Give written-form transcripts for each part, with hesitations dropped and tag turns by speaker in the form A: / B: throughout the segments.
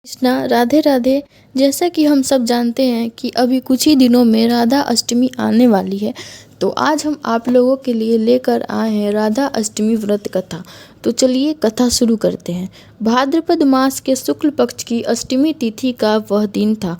A: कृष्णा राधे राधे। जैसा कि हम सब जानते हैं कि अभी कुछ ही दिनों में राधा अष्टमी आने वाली है, तो आज हम आप लोगों के लिए लेकर आए हैं राधा अष्टमी व्रत कथा। तो चलिए कथा शुरू करते हैं। भाद्रपद मास के शुक्ल पक्ष की अष्टमी तिथि का वह दिन था।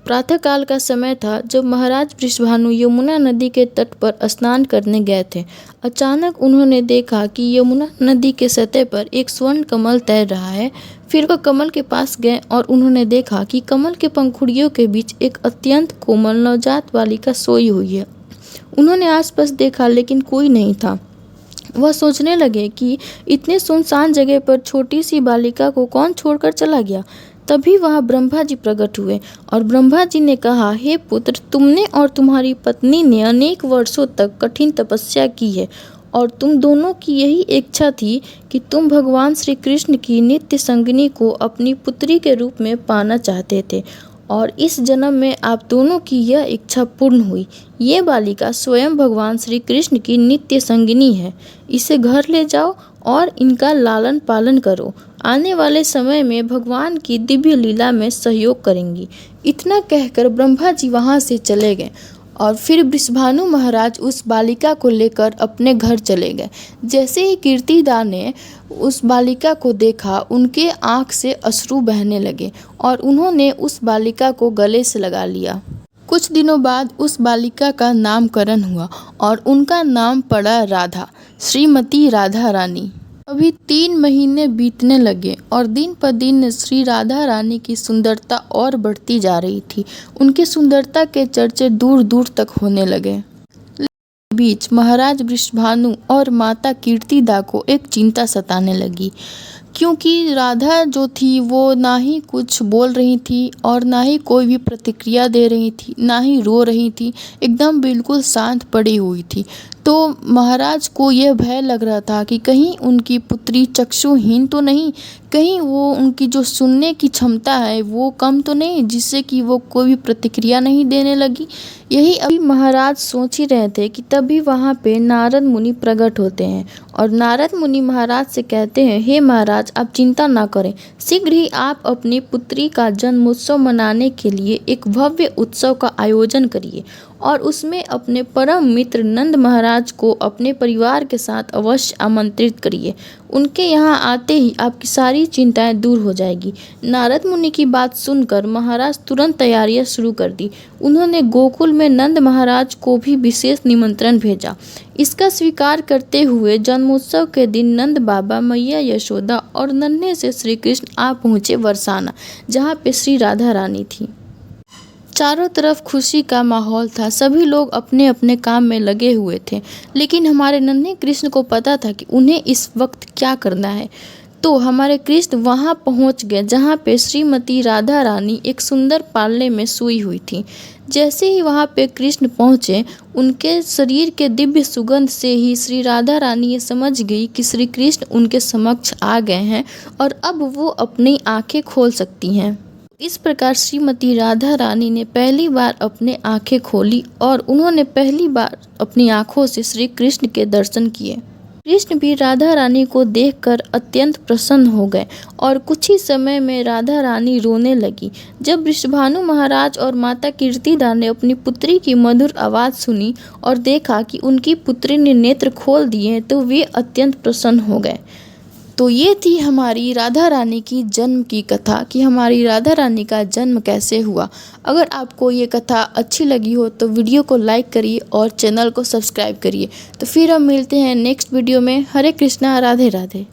A: प्रातःकाल का समय था जब महाराज वृषभानु यमुना नदी के तट पर स्नान करने गए थे। अचानक उन्होंने देखा कि यमुना नदी के सतह पर एक स्वर्ण कमल तैर रहा है। फिर वह कमल के पास गए और उन्होंने देखा कि कमल के पंखुड़ियों के बीच एक अत्यंत कोमल नवजात बालिका सोई हुई है। उन्होंने आसपास देखा लेकिन कोई नहीं था। वह सोचने लगे कि इतने सुनसान जगह पर छोटी सी बालिका को कौन छोड़कर चला गया। तभी वहाँ ब्रह्मा जी प्रकट हुए और ब्रह्मा जी ने कहा, हे पुत्र, तुमने और तुम्हारी पत्नी ने अनेक वर्षों तक कठिन तपस्या की है और तुम दोनों की यही इच्छा थी कि तुम भगवान श्री कृष्ण की नित्य संगिनी को अपनी पुत्री के रूप में पाना चाहते थे, और इस जन्म में आप दोनों की यह इच्छा पूर्ण हुई। ये बालिका स्वयं भगवान श्री कृष्ण की नित्य संगिनी है। इसे घर ले जाओ और इनका लालन पालन करो। आने वाले समय में भगवान की दिव्य लीला में सहयोग करेंगी। इतना कहकर ब्रह्मा जी वहाँ से चले गए और फिर वृषभानु महाराज उस बालिका को लेकर अपने घर चले गए। जैसे ही कीर्तिदा ने उस बालिका को देखा, उनके आँख से अश्रु बहने लगे और उन्होंने उस बालिका को गले से लगा लिया। कुछ दिनों बाद उस बालिका का नामकरण हुआ और उनका नाम पड़ा राधा, श्रीमती राधा रानी। अभी 3 महीने बीतने लगे और दिन पर दिन श्री राधा रानी की सुंदरता और बढ़ती जा रही थी। उनकी सुंदरता के चर्चे दूर दूर तक होने लगे। बीच महाराज वृषभानु और माता कीर्तिदा को एक चिंता सताने लगी, क्योंकि राधा जो थी वो ना ही कुछ बोल रही थी और ना ही कोई भी प्रतिक्रिया दे रही थी, ना ही रो रही थी, एकदम बिल्कुल शांत पड़ी हुई थी। तो महाराज को यह भय लग रहा था कि कहीं उनकी पुत्री चक्षुहीन तो नहीं, कहीं वो उनकी जो सुनने की क्षमता है वो कम तो नहीं, जिससे कि वो कोई भी प्रतिक्रिया नहीं देने लगी। यही अभी महाराज सोच ही रहे थे कि तभी वहाँ पे नारद मुनि प्रकट होते हैं और नारद मुनि महाराज से कहते हैं, हे महाराज, आप चिंता ना करें, शीघ्र ही आप अपनी पुत्री का जन्मोत्सव मनाने के लिए एक भव्य उत्सव का आयोजन करिए और उसमें अपने परम मित्र नंद महाराज को अपने परिवार के साथ अवश्य आमंत्रित करिए। उनके यहाँ आते ही आपकी सारी चिंताएं दूर हो जाएगी। नारद मुनि की बात सुनकर महाराज तुरंत तैयारियां शुरू कर दी। उन्होंने गोकुल में नंद महाराज को भी विशेष निमंत्रण भेजा। इसका स्वीकार करते हुए जन्मोत्सव के दिन नंद बाबा, मैया यशोदा और नन्हे से श्री कृष्ण आ पहुँचे बरसाना, जहाँ पे श्री राधा रानी थी। चारों तरफ खुशी का माहौल था। सभी लोग अपने अपने काम में लगे हुए थे, लेकिन हमारे नन्हे कृष्ण को पता था कि उन्हें इस वक्त क्या करना है। तो हमारे कृष्ण वहां पहुंच गए जहां पे श्रीमती राधा रानी एक सुंदर पालने में सोई हुई थी। जैसे ही वहां पे कृष्ण पहुंचे, उनके शरीर के दिव्य सुगंध से ही श्री राधा रानी ये समझ गई कि श्री कृष्ण उनके समक्ष आ गए हैं और अब वो अपनी आंखें खोल सकती हैं। इस प्रकार श्रीमती राधा रानी ने पहली बार अपने आंखें खोली और उन्होंने पहली बार अपनी आंखों से श्री कृष्ण के दर्शन किए। कृष्ण भी राधा रानी को देखकर अत्यंत प्रसन्न हो गए और कुछ ही समय में राधा रानी रोने लगी। जब वृषभानु महाराज और माता कीर्तिदा ने अपनी पुत्री की मधुर आवाज़ सुनी और देखा कि उनकी पुत्री ने नेत्र खोल दिए, तो वे अत्यंत प्रसन्न हो गए। तो ये थी हमारी राधा रानी की जन्म की कथा कि हमारी राधा रानी का जन्म कैसे हुआ। अगर आपको ये कथा अच्छी लगी हो तो वीडियो को लाइक करिए और चैनल को सब्सक्राइब करिए। तो फिर हम मिलते हैं नेक्स्ट वीडियो में। हरे कृष्णा, राधे राधे।